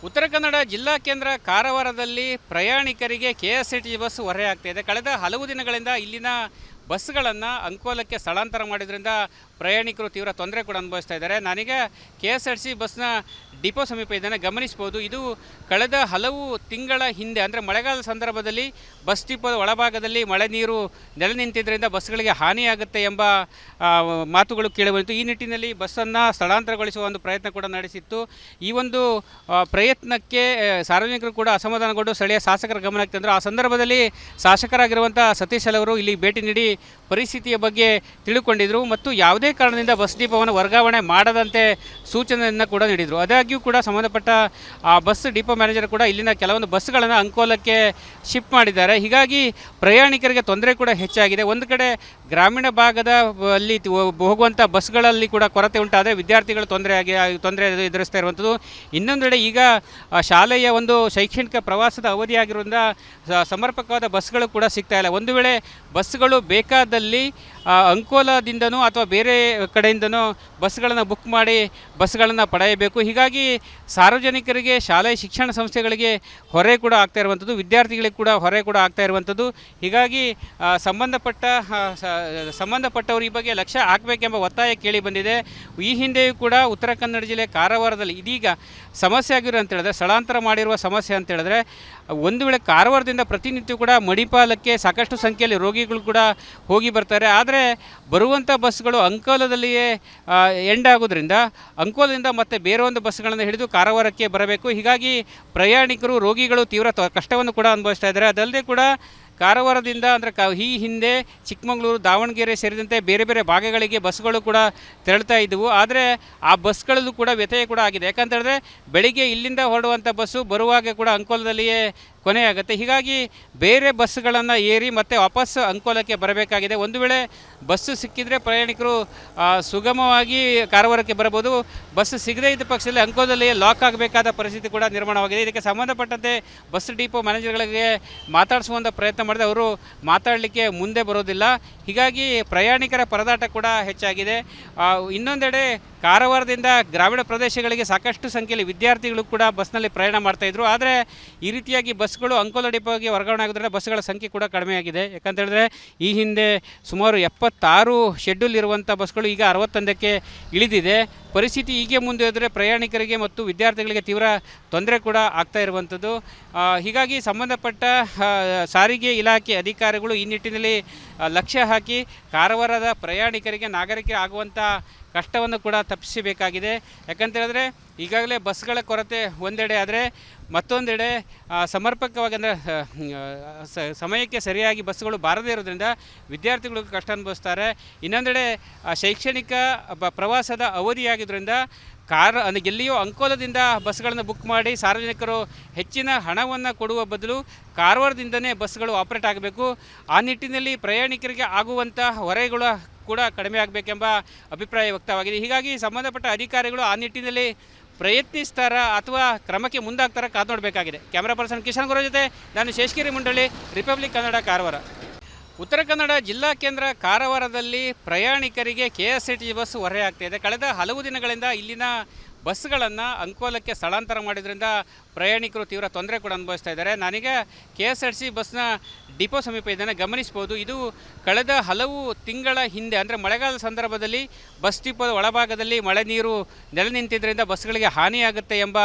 ಉತ್ತರ ಕನ್ನಡ ಜಿಲ್ಲಾ ಕೇಂದ್ರ ಕಾರವಾರದಲ್ಲಿ ಪ್ರಯಾಣಿಕರಿಗೆ ಕೆಎಸ್ಆರ್ಟಿಸಿ ಬಸ್ ಹೊರೆಯಾಗ್ತಿದೆ. ಕಳೆದ ಹಲವು ದಿನಗಳಿಂದ ಇಲ್ಲಿನ ಬಸ್ಗಳನ್ನು ಅಂಕೋಲಕ್ಕೆ ಸ್ಥಳಾಂತರ ಮಾಡಿದ್ರಿಂದ ಪ್ರಯಾಣಿಕರು ತೀವ್ರ ತೊಂದರೆ ಕೂಡ ಅನುಭವಿಸ್ತಾ ಇದ್ದಾರೆ. ನಾನೀಗ ಕೆಎಸ್ಆರ್ಟಿಸಿ ಬಸ್ನ ಡಿಪೋ ಸಮೀಪ ಇದ್ದೇನೆ, ಗಮನಿಸ್ಬೋದು. ಇದು ಕಳೆದ ಹಲವು ತಿಂಗಳ ಹಿಂದೆ ಅಂದರೆ ಮಳೆಗಾಲದ ಸಂದರ್ಭದಲ್ಲಿ ಬಸ್ ಡಿಪೋದ ಒಳಭಾಗದಲ್ಲಿ ಮಳೆ ನೀರು ನೆಲೆ ನಿಂತಿದ್ದರಿಂದ ಬಸ್ಗಳಿಗೆ ಹಾನಿಯಾಗುತ್ತೆ ಎಂಬ ಮಾತುಗಳು ಕೇಳಿಬಂತು. ಈ ನಿಟ್ಟಿನಲ್ಲಿ ಬಸ್ಸನ್ನು ಸ್ಥಳಾಂತರಗೊಳಿಸುವ ಒಂದು ಪ್ರಯತ್ನ ಕೂಡ ನಡೆಸಿತ್ತು. ಈ ಒಂದು ಪ್ರಯತ್ನಕ್ಕೆ ಸಾರ್ವಜನಿಕರು ಕೂಡ ಅಸಮಾಧಾನಗೊಂಡು ಸ್ಥಳೀಯ ಶಾಸಕರ ಗಮನಕ್ಕೆ ತಂದರು. ಆ ಸಂದರ್ಭದಲ್ಲಿ ಶಾಸಕರಾಗಿರುವಂಥ ಸತೀಶ್ ಅವರು ಇಲ್ಲಿ ಭೇಟಿ ನೀಡಿ ಪರಿಸ್ಥಿತಿಯ ಬಗ್ಗೆ ತಿಳುಕೊಂಡಿದ್ದರು ಮತ್ತು ಯಾವುದೇ ಕಾರಣದಿಂದ ಬಸ್ ಡಿಪೋವನ್ನು ವರ್ಗಾವಣೆ ಮಾಡದಂತೆ ಸೂಚನೆಯನ್ನು ಕೂಡ ನೀಡಿದರು. ಆದಾಗ್ಯೂ ಕೂಡ ಸಂಬಂಧಪಟ್ಟ ಆ ಬಸ್ ಡಿಪೋ ಮ್ಯಾನೇಜರ್ ಕೂಡ ಇಲ್ಲಿನ ಕೆಲವೊಂದು ಬಸ್ಗಳನ್ನು ಅಂಕೋಲಕ್ಕೆ ಶಿಫ್ಟ್ ಮಾಡಿದ್ದಾರೆ. ಹೀಗಾಗಿ ಪ್ರಯಾಣಿಕರಿಗೆ ತೊಂದರೆ ಕೂಡ ಹೆಚ್ಚಾಗಿದೆ. ಒಂದು ಕಡೆ ಗ್ರಾಮೀಣ ಭಾಗದ ಅಲ್ಲಿ ಹೋಗುವಂಥ ಬಸ್ಗಳಲ್ಲಿ ಕೂಡ ಕೊರತೆ ಉಂಟಾದರೆ ವಿದ್ಯಾರ್ಥಿಗಳು ತೊಂದರೆ ಎದುರಿಸ್ತಾ ಇರುವಂಥದ್ದು. ಇನ್ನೊಂದೆಡೆ ಈಗ ಶಾಲೆಯ ಒಂದು ಶೈಕ್ಷಣಿಕ ಪ್ರವಾಸದ ಅವಧಿಯಾಗಿರೋದ್ರಿಂದ ಸಮರ್ಪಕವಾದ ಬಸ್ಗಳು ಕೂಡ ಸಿಗ್ತಾ ಇಲ್ಲ. ಒಂದು ವೇಳೆ ಬಸ್ಗಳು ಬೇಕಾದಲ್ಲಿ ಅಂಕೋಲಾದಿಂದನೂ ಅಥವಾ ಬೇರೆ ಕಡೆಯಿಂದನೂ ಬಸ್ಗಳನ್ನು ಬುಕ್ ಮಾಡಿ ಬಸ್ಗಳನ್ನು ಪಡೆಯಬೇಕು. ಹೀಗಾಗಿ ಸಾರ್ವಜನಿಕರಿಗೆ ಶಾಲೆ ಶಿಕ್ಷಣ ಸಂಸ್ಥೆಗಳಿಗೆ ಹೊರೆ ಕೂಡ ಆಗ್ತಾ ಇರುವಂಥದ್ದು, ವಿದ್ಯಾರ್ಥಿಗಳಿಗೆ ಕೂಡ ಹೊರೆ ಕೂಡ ಆಗ್ತಾ ಇರುವಂಥದ್ದು. ಹೀಗಾಗಿ ಸಂಬಂಧಪಟ್ಟವರು ಈ ಬಗ್ಗೆ ಲಕ್ಷ್ಯ ಹಾಕಬೇಕೆಂಬ ಒತ್ತಾಯ ಕೇಳಿ ಬಂದಿದೆ. ಈ ಹಿಂದೆಯೂ ಕೂಡ ಉತ್ತರ ಕನ್ನಡ ಜಿಲ್ಲೆ ಕಾರವಾರದಲ್ಲಿ ಇದೀಗ ಸಮಸ್ಯೆ ಆಗಿರೋ ಅಂತ ಹೇಳಿದ್ರೆ, ಸ್ಥಳಾಂತರ ಮಾಡಿರುವ ಸಮಸ್ಯೆ ಅಂತ ಹೇಳಿದ್ರೆ, ಒಂದು ವೇಳೆ ಕಾರವಾರದಿಂದ ಪ್ರತಿನಿತ್ಯ ಕೂಡ ಮಣಿಪಾಲಕ್ಕೆ ಸಾಕಷ್ಟು ಸಂಖ್ಯೆಯಲ್ಲಿ ರೋಗಿಗಳು ಕೂಡ ಹೋಗಿ ಬರ್ತಾರೆ. ಆದರೆ ಬರುವಂಥ ಬಸ್ಗಳು ಅಂಕೋಲದಲ್ಲಿಯೇ ಎಂಡ್ ಆಗೋದ್ರಿಂದ ಅಂಕೋಲದಿಂದ ಮತ್ತೆ ಬೇರೆ ಒಂದು ಬಸ್ಗಳನ್ನು ಹಿಡಿದು ಕಾರವಾರಕ್ಕೆ ಬರಬೇಕು. ಹೀಗಾಗಿ ಪ್ರಯಾಣಿಕರು, ರೋಗಿಗಳು ತೀವ್ರ ಕಷ್ಟವನ್ನು ಕೂಡ ಅನುಭವಿಸ್ತಾ ಇದ್ದಾರೆ. ಅದಲ್ಲದೆ ಕೂಡ ಕಾರವಾರದಿಂದ ಅಂದರೆ ಈ ಹಿಂದೆ ಚಿಕ್ಕಮಗಳೂರು, ದಾವಣಗೆರೆ ಸೇರಿದಂತೆ ಬೇರೆ ಬೇರೆ ಭಾಗಗಳಿಗೆ ಬಸ್ಗಳು ಕೂಡ ತೆರಳ್ತಾ ಇದ್ದವು. ಆದರೆ ಆ ಬಸ್ಗಳಲ್ಲೂ ಕೂಡ ವ್ಯತ್ಯಯ ಕೂಡ ಆಗಿದೆ. ಯಾಕಂತೇಳಿದ್ರೆ ಬೆಳಿಗ್ಗೆ ಇಲ್ಲಿಂದ ಹೊರಡುವಂಥ ಬಸ್ಸು ಬರುವಾಗ ಕೂಡ ಅಂಕೋಲದಲ್ಲಿಯೇ ಕೊನೆಯಾಗುತ್ತೆ. ಹೀಗಾಗಿ ಬೇರೆ ಬಸ್ಸುಗಳನ್ನು ಏರಿ ಮತ್ತೆ ವಾಪಸ್ ಅಂಕೋಲಕ್ಕೆ ಬರಬೇಕಾಗಿದೆ. ಒಂದು ವೇಳೆ ಬಸ್ಸು ಸಿಕ್ಕಿದರೆ ಪ್ರಯಾಣಿಕರು ಸುಗಮವಾಗಿ ಕಾರವಾರಕ್ಕೆ ಬರಬಹುದು. ಬಸ್ ಸಿಗದೇ ಇದ್ದ ಪಕ್ಷದಲ್ಲಿ ಅಂಕೋಲದಲ್ಲಿ ಲಾಕ್ ಆಗಬೇಕಾದ ಪರಿಸ್ಥಿತಿ ಕೂಡ ನಿರ್ಮಾಣವಾಗಿದೆ. ಇದಕ್ಕೆ ಸಂಬಂಧಪಟ್ಟಂತೆ ಬಸ್ ಡಿಪೋ ಮ್ಯಾನೇಜರ್ಗಳಿಗೆ ಮಾತಾಡಿಸುವಂಥ ಪ್ರಯತ್ನ ಮಾಡಿದೆ, ಅವರು ಮಾತಾಡಲಿಕ್ಕೆ ಮುಂದೆ ಬರೋದಿಲ್ಲ. ಹೀಗಾಗಿ ಪ್ರಯಾಣಿಕರ ಪರದಾಟ ಕೂಡ ಹೆಚ್ಚಾಗಿದೆ. ಇನ್ನೊಂದೆಡೆ ಕಾರವಾರದಿಂದ ಗ್ರಾಮೀಣ ಪ್ರದೇಶಗಳಿಗೆ ಸಾಕಷ್ಟು ಸಂಖ್ಯೆಯಲ್ಲಿ ವಿದ್ಯಾರ್ಥಿಗಳು ಕೂಡ ಬಸ್ನಲ್ಲಿ ಪ್ರಯಾಣ ಮಾಡ್ತಾಯಿದ್ರು. ಆದರೆ ಈ ರೀತಿಯಾಗಿ ಬಸ್ಗಳು ಅಂಕೋಲ ಡಿಪೋಗೆ ವರ್ಗಾವಣೆ ಆಗೋದ್ರಿಂದ ಬಸ್ಗಳ ಸಂಖ್ಯೆ ಕೂಡ ಕಡಿಮೆಯಾಗಿದೆ. ಯಾಕಂತೇಳಿದ್ರೆ ಈ ಹಿಂದೆ ಸುಮಾರು 76 ಶೆಡ್ಯೂಲ್ ಇರುವಂಥ ಬಸ್ಗಳು ಈಗ 61ಕ್ಕೆ ಇಳಿದಿದೆ. ಪರಿಸ್ಥಿತಿ ಹೀಗೆ ಮುಂದುವರೆದರೆ ಪ್ರಯಾಣಿಕರಿಗೆ ಮತ್ತು ವಿದ್ಯಾರ್ಥಿಗಳಿಗೆ ತೀವ್ರ ತೊಂದರೆ ಕೂಡ ಆಗ್ತಾ ಇರುವಂಥದ್ದು. ಹೀಗಾಗಿ ಸಂಬಂಧಪಟ್ಟ ಸಾರಿಗೆ ಇಲಾಖೆ ಅಧಿಕಾರಿಗಳು ಈ ನಿಟ್ಟಿನಲ್ಲಿ ಲಕ್ಷ್ಯ ಹಾಕಿ ಕಾರವಾರದ ಪ್ರಯಾಣಿಕರಿಗೆ, ನಾಗರಿಕರಿಗೆ ಆಗುವಂಥ ಕಷ್ಟವನ್ನು ಕೂಡ ತಪ್ಪಿಸಬೇಕಾಗಿದೆ. ಯಾಕಂತೇಳಿದ್ರೆ ಈಗಾಗಲೇ ಬಸ್ಗಳ ಕೊರತೆ ಒಂದೆಡೆ ಆದರೆ ಮತ್ತೊಂದೆಡೆ ಸಮರ್ಪಕವಾಗಿ ಅಂದರೆ ಸಮಯಕ್ಕೆ ಸರಿಯಾಗಿ ಬಸ್ಸುಗಳು ಬಾರದೇ ಇರೋದ್ರಿಂದ ವಿದ್ಯಾರ್ಥಿಗಳು ಕಷ್ಟ ಅನುಭವಿಸ್ತಾರೆ. ಇನ್ನೊಂದೆಡೆ ಶೈಕ್ಷಣಿಕ ಪ್ರವಾಸದ ಅವಧಿಯಾಗಿದ್ದರಿಂದ ಎಲ್ಲಿಯೋ ಅಂಕೋಲದಿಂದ ಬಸ್ಗಳನ್ನು ಬುಕ್ ಮಾಡಿ ಸಾರ್ವಜನಿಕರು ಹೆಚ್ಚಿನ ಹಣವನ್ನು ಕೊಡುವ ಬದಲು ಕಾರವಾರದಿಂದನೇ ಬಸ್ಗಳು ಆಪರೇಟ್ ಆಗಬೇಕು. ಆ ನಿಟ್ಟಿನಲ್ಲಿ ಪ್ರಯಾಣಿಕರಿಗೆ ಆಗುವಂಥ ಹೊರೆಗಳು ಕೂಡ ಕಡಿಮೆ ಆಗಬೇಕೆಂಬ ಅಭಿಪ್ರಾಯ ವ್ಯಕ್ತವಾಗಿದೆ. ಹೀಗಾಗಿ ಸಂಬಂಧಪಟ್ಟ ಅಧಿಕಾರಿಗಳು ಆ ನಿಟ್ಟಿನಲ್ಲಿ ಪ್ರಯತ್ನಿಸ್ತಾರ ಅಥವಾ ಕ್ರಮಕ್ಕೆ ಮುಂದಾಗ್ತಾರ ಕಾದು ನೋಡಬೇಕಾಗಿದೆ. ಕ್ಯಾಮ್ರಾ ಪರ್ಸನ್ ಕಿಶನ್ ಗುರು ಜೊತೆ ನಾನು ಶೇಷಗಿರಿ ಮುಂಡಳ್ಳಿ, ರಿಪಬ್ಲಿಕ್ ಕನ್ನಡ, ಕಾರವಾರ. ಉತ್ತರ ಕನ್ನಡ ಜಿಲ್ಲಾ ಕೇಂದ್ರ ಕಾರವಾರದಲ್ಲಿ ಪ್ರಯಾಣಿಕರಿಗೆ ಕೆಎಸ್ಆರ್ಟಿಸಿ ಬಸ್ ಹೊರೆಯಾಗ್ತಿದೆ. ಕಳೆದ ಹಲವು ದಿನಗಳಿಂದ ಇಲ್ಲಿನ ಬಸ್ಗಳನ್ನು ಅಂಕೋಲಕ್ಕೆ ಸ್ಥಳಾಂತರ ಮಾಡಿದ್ರಿಂದ ಪ್ರಯಾಣಿಕರು ತೀವ್ರ ತೊಂದರೆ ಕೂಡ ಅನುಭವಿಸ್ತಾ ಇದ್ದಾರೆ. ನಾನೀಗ ಕೆಎಸ್ಆರ್ಟಿಸಿ ಬಸ್ನ ಡಿಪೋ ಸಮೀಪ ಇದ್ದೇನೆ, ಗಮನಿಸ್ಬೋದು. ಇದು ಕಳೆದ ಹಲವು ತಿಂಗಳ ಹಿಂದೆ ಅಂದರೆ ಮಳೆಗಾಲದ ಸಂದರ್ಭದಲ್ಲಿ ಬಸ್ ಡಿಪೋದ ಒಳಭಾಗದಲ್ಲಿ ಮಳೆ ನೀರು ನೆಲೆ ನಿಂತಿದ್ದರಿಂದ ಬಸ್ಗಳಿಗೆ ಹಾನಿಯಾಗುತ್ತೆ ಎಂಬ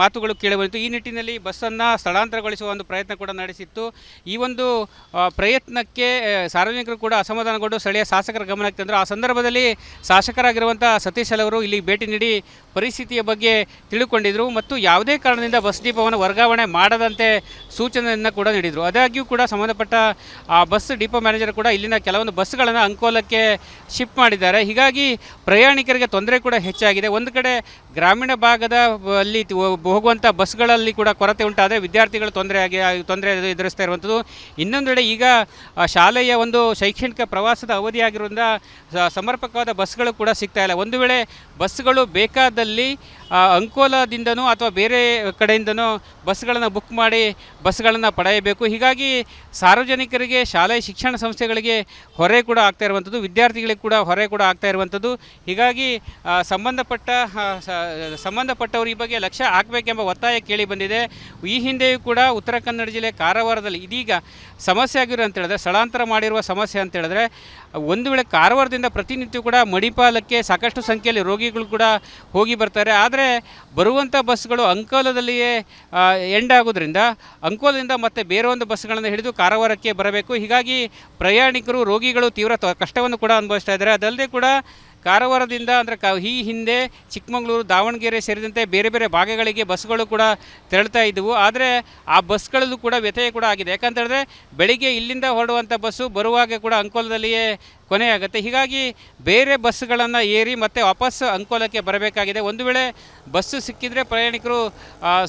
ಮಾತುಗಳು ಕೇಳಿಬಂತು. ಈ ನಿಟ್ಟಿನಲ್ಲಿ ಬಸ್ಸನ್ನು ಸ್ಥಳಾಂತರಗೊಳಿಸುವ ಒಂದು ಪ್ರಯತ್ನ ಕೂಡ ನಡೆಸಿತ್ತು. ಈ ಒಂದು ಪ್ರಯತ್ನಕ್ಕೆ ಸಾರ್ವಜನಿಕರು ಕೂಡ ಅಸಮಾಧಾನಗೊಂಡು ಸ್ಥಳೀಯ ಶಾಸಕರ ಗಮನಕ್ಕೆ ತಂದರು. ಆ ಸಂದರ್ಭದಲ್ಲಿ ಶಾಸಕರಾಗಿರುವಂಥ ಸತೀಶ್ ಅವರು ಇಲ್ಲಿ ಭೇಟಿ ನೀಡಿ ಪರಿಸ್ಥಿತಿಯ ಬಗ್ಗೆ ತಿಳುಕೊಂಡಿದ್ದರು ಮತ್ತು ಯಾವುದೇ ಕಾರಣದಿಂದ ಬಸ್ ಡಿಪೋವನ್ನು ವರ್ಗಾವಣೆ ಮಾಡದಂತೆ ಸೂಚನೆಯನ್ನು ಕೂಡ ನೀಡಿದರು. ಆದಾಗ್ಯೂ ಕೂಡ ಸಂಬಂಧಪಟ್ಟ ಆ ಬಸ್ ಡಿಪೋ ಮ್ಯಾನೇಜರ್ ಕೂಡ ಇಲ್ಲಿನ ಕೆಲವೊಂದು ಬಸ್ಗಳನ್ನು ಅಂಕೋಲಕ್ಕೆ ಶಿಫ್ಟ್ ಮಾಡಿದ್ದಾರೆ. ಹೀಗಾಗಿ ಪ್ರಯಾಣಿಕರಿಗೆ ತೊಂದರೆ ಕೂಡ ಹೆಚ್ಚಾಗಿದೆ. ಒಂದು ಕಡೆ ಗ್ರಾಮೀಣ ಭಾಗದ ಅಲ್ಲಿ ಹೋಗುವಂಥ ಬಸ್ಗಳಲ್ಲಿ ಕೂಡ ಕೊರತೆ ಉಂಟಾದರೆ ವಿದ್ಯಾರ್ಥಿಗಳು ತೊಂದರೆ ಎದುರಿಸ್ತಾ ಇರುವಂಥದ್ದು. ಇನ್ನೊಂದೆಡೆ ಈಗ ಶಾಲೆಯ ಒಂದು ಶೈಕ್ಷಣಿಕ ಪ್ರವಾಸದ ಅವಧಿಯಾಗಿರೋದ್ರಿಂದ ಸಮರ್ಪಕವಾದ ಬಸ್ಗಳು ಕೂಡ ಸಿಗ್ತಾ ಇಲ್ಲ. ಒಂದು ವೇಳೆ ಬಸ್ಗಳು ಬೇಕಾದಲ್ಲಿ ಅಂಕೋಲಾದಿಂದನೂ ಅಥವಾ ಬೇರೆ ಕಡೆಯಿಂದನೂ ಬಸ್ಗಳನ್ನು ಬುಕ್ ಮಾಡಿ ಬಸ್ಗಳನ್ನು ಪಡೆಯಬೇಕು. ಹೀಗಾಗಿ ಸಾರ್ವಜನಿಕರಿಗೆ, ಶಾಲೆ ಶಿಕ್ಷಣ ಸಂಸ್ಥೆಗಳಿಗೆ ಹೊರೆ ಕೂಡ ಆಗ್ತಾ ಇರುವಂಥದ್ದು, ವಿದ್ಯಾರ್ಥಿಗಳಿಗೆ ಕೂಡ ಹೊರೆ ಕೂಡ ಆಗ್ತಾ ಇರುವಂಥದ್ದು. ಹೀಗಾಗಿ ಸಂಬಂಧಪಟ್ಟವರು ಈ ಬಗ್ಗೆ ಲಕ್ಷ್ಯ ಹಾಕಬೇಕೆಂಬ ಒತ್ತಾಯ ಕೇಳಿ ಬಂದಿದೆ. ಈ ಹಿಂದೆಯೂ ಕೂಡ ಉತ್ತರ ಕನ್ನಡ ಜಿಲ್ಲೆ ಕಾರವಾರದಲ್ಲಿ ಇದೀಗ ಸಮಸ್ಯೆ ಆಗಿರೋ ಅಂತ ಹೇಳಿದ್ರೆ, ಸ್ಥಳಾಂತರ ಮಾಡಿರುವ ಸಮಸ್ಯೆ ಅಂತ ಹೇಳಿದ್ರೆ, ಒಂದು ವೇಳೆ ಕಾರವಾರದಿಂದ ಪ್ರತಿನಿತ್ಯ ಕೂಡ ಮಣಿಪಾಲಕ್ಕೆ ಸಾಕಷ್ಟು ಸಂಖ್ಯೆಯಲ್ಲಿ ರೋಗಿಗಳು ಕೂಡ ಹೋಗಿ ಬರ್ತಾರೆ. ಆದರೆ ಬರುವಂಥ ಬಸ್ಗಳು ಅಂಕೋಲದಲ್ಲಿಯೇ ಎಂಡ್ ಆಗೋದ್ರಿಂದ ಅಂಕೋಲದಿಂದ ಮತ್ತೆ ಬೇರೆ ಒಂದು ಬಸ್ಗಳನ್ನು ಹಿಡಿದು ಕಾರವಾರಕ್ಕೆ ಬರಬೇಕು. ಹೀಗಾಗಿ ಪ್ರಯಾಣಿಕರು, ರೋಗಿಗಳು ತೀವ್ರ ಕಷ್ಟವನ್ನು ಕೂಡ ಅನುಭವಿಸ್ತಾ ಇದ್ದಾರೆ. ಅದಲ್ಲದೆ ಕೂಡ ಕಾರವಾರದಿಂದ ಅಂದರೆ ಈ ಹಿಂದೆ ಚಿಕ್ಕಮಗಳೂರು, ದಾವಣಗೆರೆ ಸೇರಿದಂತೆ ಬೇರೆ ಬೇರೆ ಭಾಗಗಳಿಗೆ ಬಸ್ಗಳು ಕೂಡ ತೆರಳ್ತಾ ಇದ್ದವು. ಆದರೆ ಆ ಬಸ್ಗಳಲ್ಲೂ ಕೂಡ ವ್ಯತ್ಯಯ ಕೂಡ ಆಗಿದೆ. ಯಾಕಂತೇಳಿದ್ರೆ ಬೆಳಿಗ್ಗೆ ಇಲ್ಲಿಂದ ಹೊರಡುವಂಥ ಬಸ್ಸು ಬರುವಾಗ ಕೂಡ ಅಂಕೋಲದಲ್ಲಿಯೇ ಕೊನೆಯಾಗುತ್ತೆ. ಹೀಗಾಗಿ ಬೇರೆ ಬಸ್ಸುಗಳನ್ನು ಏರಿ ಮತ್ತೆ ವಾಪಸ್ ಅಂಕೋಲಕ್ಕೆ ಬರಬೇಕಾಗಿದೆ. ಒಂದು ವೇಳೆ ಬಸ್ಸು ಸಿಕ್ಕಿದರೆ ಪ್ರಯಾಣಿಕರು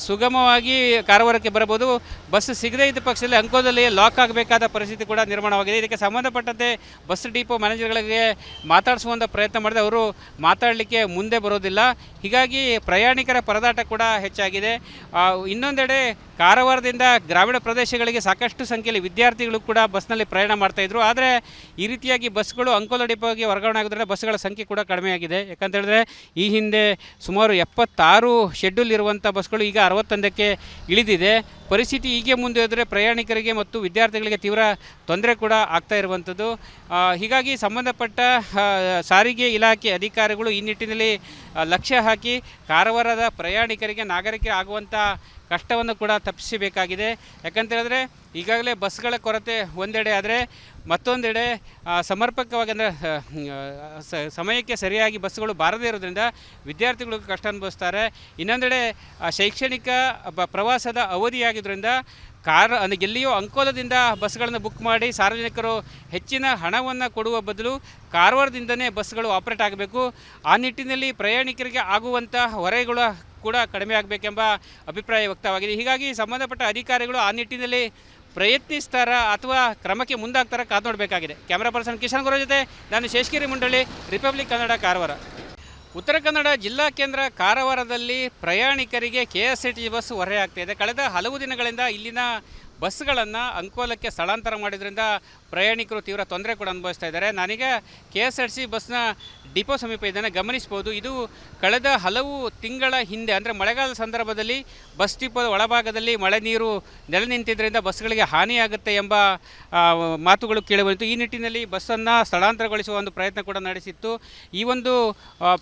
ಸುಗಮವಾಗಿ ಕಾರವಾರಕ್ಕೆ ಬರಬಹುದು. ಬಸ್ ಸಿಗದೇ ಇದ್ದ ಪಕ್ಷದಲ್ಲಿ ಅಂಕೋಲದಲ್ಲಿ ಲಾಕ್ ಆಗಬೇಕಾದ ಪರಿಸ್ಥಿತಿ ಕೂಡ ನಿರ್ಮಾಣವಾಗಿದೆ. ಇದಕ್ಕೆ ಸಂಬಂಧಪಟ್ಟಂತೆ ಬಸ್ ಡಿಪೋ ಮ್ಯಾನೇಜರ್ಗಳಿಗೆ ಮಾತಾಡಿಸುವಂಥ ಪ್ರಯತ್ನ ಮಾಡಿದೆ, ಅವರು ಮಾತಾಡಲಿಕ್ಕೆ ಮುಂದೆ ಬರೋದಿಲ್ಲ. ಹೀಗಾಗಿ ಪ್ರಯಾಣಿಕರ ಪರದಾಟ ಕೂಡ ಹೆಚ್ಚಾಗಿದೆ. ಇನ್ನೊಂದೆಡೆ ಕಾರವಾರದಿಂದ ಗ್ರಾಮೀಣ ಪ್ರದೇಶಗಳಿಗೆ ಸಾಕಷ್ಟು ಸಂಖ್ಯೆಯಲ್ಲಿ ವಿದ್ಯಾರ್ಥಿಗಳು ಕೂಡ ಬಸ್ನಲ್ಲಿ ಪ್ರಯಾಣ ಮಾಡ್ತಾಯಿದ್ರು. ಆದರೆ ಈ ರೀತಿಯಾಗಿ ಬಸ್ಗಳು ಅಂಕೋಲ ಡಿಪೋಗೆ ವರ್ಗಾವಣೆ ಆಗೋದ್ರಿಂದ ಬಸ್ಗಳ ಸಂಖ್ಯೆ ಕೂಡ ಕಡಿಮೆಯಾಗಿದೆ. ಯಾಕಂತೇಳಿದ್ರೆ ಈ ಹಿಂದೆ ಸುಮಾರು 76 ಶೆಡ್ಯೂಲ್ ಇರುವಂಥ ಬಸ್ಗಳು ಈಗ 61ಕ್ಕೆ ಇಳಿದಿದೆ. ಪರಿಸ್ಥಿತಿ ಹೀಗೆ ಮುಂದುವರೆದರೆ ಪ್ರಯಾಣಿಕರಿಗೆ ಮತ್ತು ವಿದ್ಯಾರ್ಥಿಗಳಿಗೆ ತೀವ್ರ ತೊಂದರೆ ಕೂಡ ಆಗ್ತಾ ಇರುವಂಥದ್ದು. ಹೀಗಾಗಿ ಸಂಬಂಧಪಟ್ಟ ಸಾರಿಗೆ ಇಲಾಖೆ ಅಧಿಕಾರಿಗಳು ಈ ನಿಟ್ಟಿನಲ್ಲಿ ಲಕ್ಷ್ಯ ಹಾಕಿ ಕಾರವಾರದ ಪ್ರಯಾಣಿಕರಿಗೆ, ನಾಗರಿಕರಿಗೆ ಆಗುವಂಥ ಕಷ್ಟವನ್ನು ಕೂಡ ತಪ್ಪಿಸಬೇಕಾಗಿದೆ. ಯಾಕಂತೇಳಿದ್ರೆ ಈಗಾಗಲೇ ಬಸ್ಗಳ ಕೊರತೆ ಒಂದೆಡೆ ಆದರೆ ಮತ್ತೊಂದೆಡೆ ಸಮರ್ಪಕವಾಗಿ ಅಂದರೆ ಸಮಯಕ್ಕೆ ಸರಿಯಾಗಿ ಬಸ್ಸುಗಳು ಬಾರದೇ ಇರೋದ್ರಿಂದ ವಿದ್ಯಾರ್ಥಿಗಳು ಕಷ್ಟ ಅನುಭವಿಸ್ತಾರೆ. ಇನ್ನೊಂದೆಡೆ ಶೈಕ್ಷಣಿಕ ಪ್ರವಾಸದ ಅವಧಿಯಾಗಿದ್ದರಿಂದ ಎಲ್ಲಿಯೋ ಅಂಕೋಲದಿಂದ ಬಸ್ಗಳನ್ನು ಬುಕ್ ಮಾಡಿ ಸಾರ್ವಜನಿಕರು ಹೆಚ್ಚಿನ ಹಣವನ್ನು ಕೊಡುವ ಬದಲು ಕಾರವಾರದಿಂದನೇ ಬಸ್ಗಳು ಆಪರೇಟ್ ಆಗಬೇಕು. ಆ ನಿಟ್ಟಿನಲ್ಲಿ ಪ್ರಯಾಣಿಕರಿಗೆ ಆಗುವಂಥ ಹೊರೆಗಳು ಕೂಡ ಕಡಿಮೆ ಆಗಬೇಕೆಂಬ ಅಭಿಪ್ರಾಯ ವ್ಯಕ್ತವಾಗಿದೆ. ಹೀಗಾಗಿ ಸಂಬಂಧಪಟ್ಟ ಅಧಿಕಾರಿಗಳು ಆ ನಿಟ್ಟಿನಲ್ಲಿ ಪ್ರಯತ್ನಿಸ್ತಾರಾ ಅಥವಾ ಕ್ರಮಕ್ಕೆ ಮುಂದಾಗ್ತಾರಾ ಕಾದು ನೋಡಬೇಕಾಗಿದೆ. ಕ್ಯಾಮರಾ ಪರ್ಸನ್ ಕಿಶನ್ ಗುರು ಜೊತೆ ನಾನು ಶೇಷಗಿರಿ ಮುಂಡಳ್ಳಿ, ರಿಪಬ್ಲಿಕ್ ಕನ್ನಡ, ಕಾರವಾರ. ಉತ್ತರ ಕನ್ನಡ ಜಿಲ್ಲಾ ಕೇಂದ್ರ ಕಾರವಾರದಲ್ಲಿ ಪ್ರಯಾಣಿಕರಿಗೆ KSRTC ಬಸ್ ಹೊರೆಯಾಗ್ತಾಯಿದೆ. ಕಳೆದ ಹಲವು ದಿನಗಳಿಂದ ಇಲ್ಲಿನ ಬಸ್ಗಳನ್ನು ಅಂಕೋಲಕ್ಕೆ ಸ್ಥಳಾಂತರ ಮಾಡಿದ್ರಿಂದ ಪ್ರಯಾಣಿಕರು ತೀವ್ರ ತೊಂದರೆ ಕೂಡ ಅನುಭವಿಸ್ತಾ ಇದ್ದಾರೆ. ನಾನೀಗ KSRTC ಬಸ್ನ ಡಿಪೋ ಸಮೀಪ ಇದನ್ನು ಗಮನಿಸ್ಬೋದು. ಇದು ಕಳೆದ ಹಲವು ತಿಂಗಳ ಹಿಂದೆ ಅಂದರೆ ಮಳೆಗಾಲದ ಸಂದರ್ಭದಲ್ಲಿ ಬಸ್ ಡಿಪೋದ ಒಳಭಾಗದಲ್ಲಿ ಮಳೆ ನೀರು ನೆಲೆ ನಿಂತಿದ್ದರಿಂದ ಬಸ್ಗಳಿಗೆ ಹಾನಿಯಾಗುತ್ತೆ ಎಂಬ ಮಾತುಗಳು ಕೇಳಿಬಂದಿತ್ತು. ಈ ನಿಟ್ಟಿನಲ್ಲಿ ಬಸ್ಸನ್ನು ಸ್ಥಳಾಂತರಗೊಳಿಸುವ ಒಂದು ಪ್ರಯತ್ನ ಕೂಡ ನಡೆಸಿತ್ತು. ಈ ಒಂದು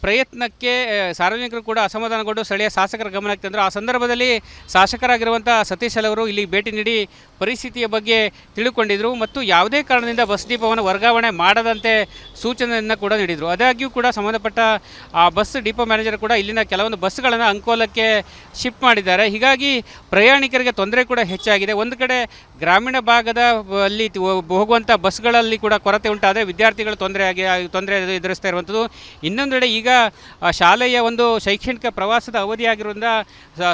ಪ್ರಯತ್ನಕ್ಕೆ ಸಾರ್ವಜನಿಕರು ಕೂಡ ಅಸಮಾಧಾನಗೊಂಡು ಸ್ಥಳೀಯ ಶಾಸಕರ ಗಮನಕ್ಕೆ ತಂದರು. ಆ ಸಂದರ್ಭದಲ್ಲಿ ಶಾಸಕರಾಗಿರುವಂಥ ಸತೀಶ್ ಅವರು ಇಲ್ಲಿ ಭೇಟಿ ನೀಡಿ ಪರಿಸ್ಥಿತಿಯ ಬಗ್ಗೆ ತಿಳುಕೊಂಡಿದ್ದರು ಮತ್ತು ಯಾವುದೇ ಕಾರಣದಿಂದ ಬಸ್ ಡಿಪೋವನ್ನು ವರ್ಗಾವಣೆ ಮಾಡದಂತೆ ಸೂಚನೆಯನ್ನು ಕೂಡ ನೀಡಿದರು. ಆದಾಗ್ಯೂ ಕೂಡ ಸಂಬಂಧಪಟ್ಟ ಆ ಬಸ್ ಡಿಪೋ ಮ್ಯಾನೇಜರ್ ಕೂಡ ಇಲ್ಲಿನ ಕೆಲವೊಂದು ಬಸ್ಗಳನ್ನು ಅಂಕೋಲಕ್ಕೆ ಶಿಫ್ಟ್ ಮಾಡಿದ್ದಾರೆ. ಹೀಗಾಗಿ ಪ್ರಯಾಣಿಕರಿಗೆ ತೊಂದರೆ ಕೂಡ ಹೆಚ್ಚಾಗಿದೆ. ಒಂದು ಕಡೆ ಗ್ರಾಮೀಣ ಭಾಗದ ಅಲ್ಲಿ ಹೋಗುವಂಥ ಬಸ್ಗಳಲ್ಲಿ ಕೂಡ ಕೊರತೆ ಉಂಟಾದರೆ ವಿದ್ಯಾರ್ಥಿಗಳು ತೊಂದರೆ ಎದುರಿಸ್ತಾ ಇರುವಂಥದ್ದು. ಇನ್ನೊಂದೆಡೆ ಈಗ ಶಾಲೆಯ ಒಂದು ಶೈಕ್ಷಣಿಕ ಪ್ರವಾಸದ ಅವಧಿಯಾಗಿರೋದ್ರಿಂದ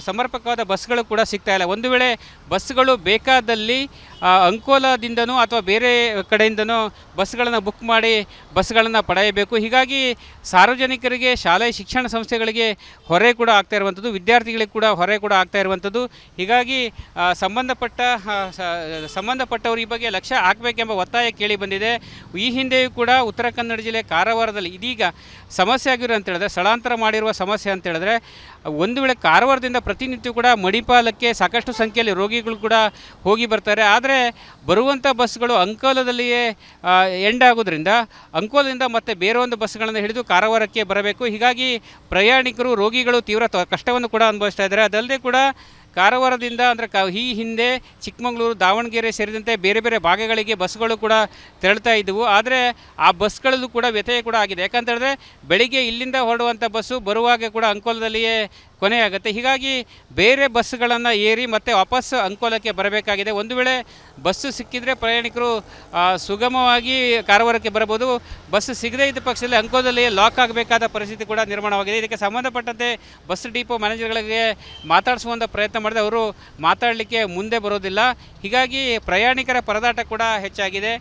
ಸಮರ್ಪಕವಾದ ಬಸ್ಗಳು ಕೂಡ ಸಿಗ್ತಾ ಇಲ್ಲ. ಒಂದು ವೇಳೆ ಬಸ್ಗಳು ಬೇಕಾದಲ್ಲಿ ಅಂಕೋಲಾದಿಂದನೂ ಅಥವಾ ಬೇರೆ ಕಡೆಯಿಂದನೂ ಬಸ್ಗಳನ್ನು ಬುಕ್ ಮಾಡಿ ಬಸ್ಗಳನ್ನು ಪಡೆಯಬೇಕು. ಹೀಗಾಗಿ ಸಾರ್ವಜನಿಕರಿಗೆ, ಶಾಲೆ ಶಿಕ್ಷಣ ಸಂಸ್ಥೆಗಳಿಗೆ ಹೊರೆ ಕೂಡ ಆಗ್ತಾ ಇರುವಂಥದ್ದು, ವಿದ್ಯಾರ್ಥಿಗಳಿಗೆ ಕೂಡ ಹೊರೆ ಕೂಡ ಆಗ್ತಾ ಇರುವಂಥದ್ದು. ಹೀಗಾಗಿ ಸಂಬಂಧಪಟ್ಟವರು ಈ ಬಗ್ಗೆ ಲಕ್ಷ್ಯ ಹಾಕಬೇಕೆಂಬ ಒತ್ತಾಯ ಕೇಳಿ ಬಂದಿದೆ. ಈ ಹಿಂದೆಯೂ ಕೂಡ ಉತ್ತರ ಕನ್ನಡ ಜಿಲ್ಲೆ ಕಾರವಾರದಲ್ಲಿ ಇದೀಗ ಸಮಸ್ಯೆ ಆಗಿರೋ ಅಂತ ಹೇಳಿದ್ರೆ, ಸ್ಥಳಾಂತರ ಮಾಡಿರುವ ಸಮಸ್ಯೆ ಅಂತ ಹೇಳಿದ್ರೆ, ಒಂದು ವೇಳೆ ಕಾರವಾರದಿಂದ ಪ್ರತಿನಿತ್ಯ ಕೂಡ ಮಣಿಪಾಲಕ್ಕೆ ಸಾಕಷ್ಟು ಸಂಖ್ಯೆಯಲ್ಲಿ ರೋಗಿಗಳು ಕೂಡ ಹೋಗಿ ಬರ್ತಾರೆ. ಆದರೆ ಬರುವಂಥ ಬಸ್ಗಳು ಅಂಕೋಲದಲ್ಲಿಯೇ ಎಂಡ್ ಆಗೋದ್ರಿಂದ ಅಂಕೋಲದಿಂದ ಮತ್ತೆ ಬೇರೆ ಒಂದು ಬಸ್ಗಳನ್ನು ಹಿಡಿದು ಕಾರವಾರಕ್ಕೆ ಬರಬೇಕು. ಹೀಗಾಗಿ ಪ್ರಯಾಣಿಕರು, ರೋಗಿಗಳು ತೀವ್ರ ಕಷ್ಟವನ್ನು ಕೂಡ ಅನುಭವಿಸ್ತಾ ಇದ್ದಾರೆ. ಅದಲ್ಲದೆ ಕೂಡ ಕಾರವಾರದಿಂದ ಅಂದರೆ ಈ ಹಿಂದೆ ಚಿಕ್ಕಮಗಳೂರು, ದಾವಣಗೆರೆ ಸೇರಿದಂತೆ ಬೇರೆ ಬೇರೆ ಭಾಗಗಳಿಗೆ ಬಸ್ಗಳು ಕೂಡ ತೆರಳ್ತಾ ಇದ್ದವು. ಆದರೆ ಆ ಬಸ್ಗಳಲ್ಲೂ ಕೂಡ ವ್ಯತ್ಯಯ ಕೂಡ ಆಗಿದೆ. ಯಾಕಂತೇಳಿದ್ರೆ ಬೆಳಿಗ್ಗೆ ಇಲ್ಲಿಂದ ಹೊರಡುವಂಥ ಬಸ್ಸು ಬರುವಾಗ ಕೂಡ ಅಂಕೋಲದಲ್ಲಿಯೇ ಕೊನೆಯಾಗುತ್ತೆ. ಹೀಗಾಗಿ ಬೇರೆ ಬಸ್ಸುಗಳನ್ನು ಏರಿ ಮತ್ತೆ ವಾಪಸ್ ಅಂಕೋಲಕ್ಕೆ ಬರಬೇಕಾಗಿದೆ. ಒಂದು ವೇಳೆ ಬಸ್ಸು ಸಿಕ್ಕಿದರೆ ಪ್ರಯಾಣಿಕರು ಸುಗಮವಾಗಿ ಕಾರವಾರಕ್ಕೆ ಬರಬಹುದು. ಬಸ್ಸು ಸಿಗದೇ ಇದ್ದ ಪಕ್ಷದಲ್ಲಿ ಅಂಕೋಲದಲ್ಲಿ ಲಾಕ್ ಆಗಬೇಕಾದ ಪರಿಸ್ಥಿತಿ ಕೂಡ ನಿರ್ಮಾಣವಾಗಿದೆ. ಇದಕ್ಕೆ ಸಂಬಂಧಪಟ್ಟಂತೆ ಬಸ್ ಡಿಪೋ ಮ್ಯಾನೇಜರ್ಗಳಿಗೆ ಮಾತಾಡಿಸುವಂಥ ಪ್ರಯತ್ನ ಮಾಡಿದೆ, ಅವರು ಮಾತಾಡಲಿಕ್ಕೆ ಮುಂದೆ ಬರೋದಿಲ್ಲ. ಹೀಗಾಗಿ ಪ್ರಯಾಣಿಕರ ಪರದಾಟ ಕೂಡ ಹೆಚ್ಚಾಗಿದೆ.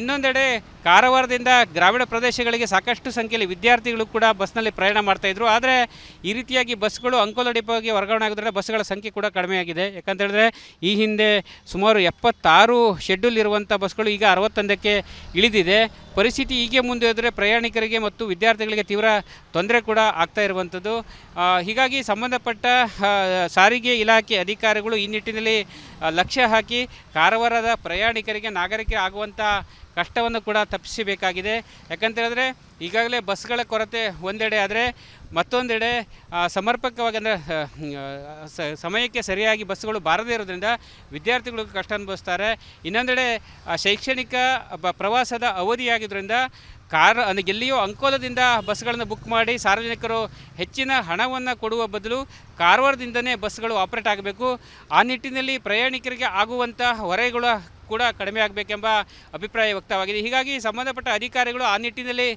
ಇನ್ನೊಂದೆಡೆ ಕಾರವಾರದಿಂದ ಗ್ರಾಮೀಣ ಪ್ರದೇಶಗಳಿಗೆ ಸಾಕಷ್ಟು ಸಂಖ್ಯೆಯಲ್ಲಿ ವಿದ್ಯಾರ್ಥಿಗಳು ಕೂಡ ಬಸ್ನಲ್ಲಿ ಪ್ರಯಾಣ ಮಾಡ್ತಾಯಿದ್ರು. ಆದರೆ ಈ ರೀತಿಯಾಗಿ ಬಸ್ಗಳು ಅಂಕೋಲ ಡಿಪೋಗೆ ವರ್ಗಾವಣೆ ಆಗೋದ್ರಿಂದ ಬಸ್ಗಳ ಸಂಖ್ಯೆ ಕೂಡ ಕಡಿಮೆಯಾಗಿದೆ. ಯಾಕಂತ ಹೇಳಿದ್ರೆ ಈ ಹಿಂದೆ ಸುಮಾರು 76 ಶೆಡ್ಯೂಲ್ ಇರುವಂಥ ಬಸ್ಗಳು ಈಗ 61ಕ್ಕೆ ಇಳಿದಿದೆ. ಪರಿಸ್ಥಿತಿ ಹೀಗೆ ಮುಂದುವರೆದರೆ ಪ್ರಯಾಣಿಕರಿಗೆ ಮತ್ತು ವಿದ್ಯಾರ್ಥಿಗಳಿಗೆ ತೀವ್ರ ತೊಂದರೆ ಕೂಡ ಆಗ್ತಾ ಇರುವಂಥದ್ದು. ಹೀಗಾಗಿ ಸಂಬಂಧಪಟ್ಟ ಸಾರಿಗೆ ಇಲಾಖೆ ಅಧಿಕಾರಿಗಳು ಈ ನಿಟ್ಟಿನಲ್ಲಿ ಲಕ್ಷ್ಯ ಹಾಕಿ ಕಾರವಾರದ ಪ್ರಯಾಣಿಕರಿಗೆ ನಾಗರಿಕರಿಗೆ ಆಗುವಂಥ ಕಷ್ಟವನ್ನು ಕೂಡ ತಪ್ಪಿಸಬೇಕಾಗಿದೆ. ಯಾಕಂತೇಳಿದ್ರೆ ಈಗಾಗಲೇ ಬಸ್ಗಳ ಕೊರತೆ ಒಂದೆಡೆ ಆದರೆ ಮತ್ತೊಂದೆಡೆ ಸಮರ್ಪಕವಾಗಿ ಅಂದರೆ ಸಮಯಕ್ಕೆ ಸರಿಯಾಗಿ ಬಸ್ಸುಗಳು ಬಾರದೇ ಇರೋದ್ರಿಂದ ವಿದ್ಯಾರ್ಥಿಗಳು ಕಷ್ಟ ಅನುಭವಿಸ್ತಾರೆ. ಇನ್ನೊಂದೆಡೆ ಶೈಕ್ಷಣಿಕ ಪ್ರವಾಸದ ಅವಧಿಯಾಗಿದ್ದರಿಂದ ಎಲ್ಲಿಯೋ ಅಂಕೋಲದಿಂದ ಬಸ್ಗಳನ್ನು ಬುಕ್ ಮಾಡಿ ಸಾರ್ವಜನಿಕರು ಹೆಚ್ಚಿನ ಹಣವನ್ನು ಕೊಡುವ ಬದಲು ಕಾರವಾರದಿಂದನೇ ಬಸ್ಗಳು ಆಪರೇಟ್ ಆಗಬೇಕು. ಆ ನಿಟ್ಟಿನಲ್ಲಿ ಪ್ರಯಾಣಿಕರಿಗೆ ಆಗುವಂಥ ಹೊರೆಗಳು ಕೂಡ ಕಡಿಮೆ ಆಗಬೇಕೆಂಬ ಅಭಿಪ್ರಾಯ ವ್ಯಕ್ತವಾಗಿದೆ. ಹೀಗಾಗಿ ಸಂಬಂಧಪಟ್ಟ ಅಧಿಕಾರಿಗಳು ಆ ನಿಟ್ಟಿನಲ್ಲಿ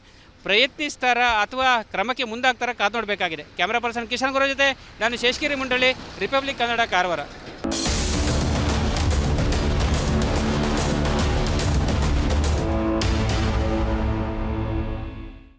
ಪ್ರಯತ್ನಿಸ್ತಾರ ಅಥವಾ ಕ್ರಮಕ್ಕೆ ಮುಂದಾಗ್ತಾರ ಕಾದು ನೋಡಬೇಕಾಗಿದೆ. ಕ್ಯಾಮ್ರಾ ಪರ್ಸನ್ ಕಿಶನ್ ಗುರು ಜೊತೆ ನಾನು ಶೇಷಗಿರಿ ಮುಂಡಳ್ಳಿ, ರಿಪಬ್ಲಿಕ್ ಕನ್ನಡ, ಕಾರವಾರ.